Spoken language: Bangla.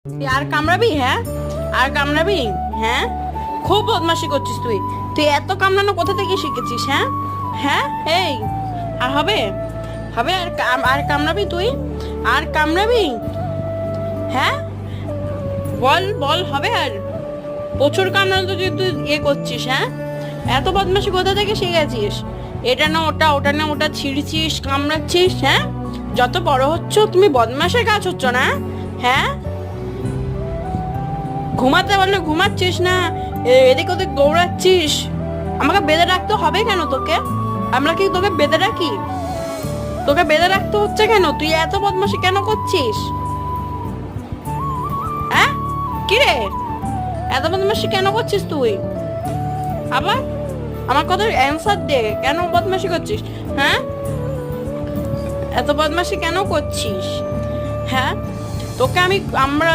তুই আর কামড়াবি? হ্যাঁ, আর কামড়াবি? হ্যাঁ, খুব বদমাশি করছিস তুই। তুই এত কামড়ানো কোথা থেকে শিখেছিস? হ্যাঁ হ্যাঁ, এই আর হবে হবে আর কামড়াবি তুই? আর কামড়াবি? হ্যাঁ, বল বল, হবে আর? প্রচুর কামড়ানো তো তুই করছিস। হ্যাঁ, এত বদমাশি কোথা থেকে শিখেছিস? এটা না ওটা, ওটা না ওটা ছিঁড়ছিস, কামড়াচ্ছিস। হ্যাঁ, যত বড় হচ্ছ তুমি বদমাশের কাজ হচ্ছ না? হ্যাঁ, ঘুমাতে বললে ঘুমাচ্ছিস না, এদিক ওদিক দৌড়াচ্ছিস। আমাকে বেঁধে রাখতে হবে কেন তোকে? আমরা কি তোকে বেঁধে রাখি? তোকে বেঁধে রাখতে হচ্ছে কেন? তুই এত বদমাশি কেন করছিস? হ্যাঁ, কি রে, এত বদমাশি কেন করছিস তুই? আবার আমার কথার অ্যান্সার দে, কেন বদমাশি করছিস? হ্যাঁ, এত বদমাশি কেন করছিস? হ্যাঁ, তোকে আমরা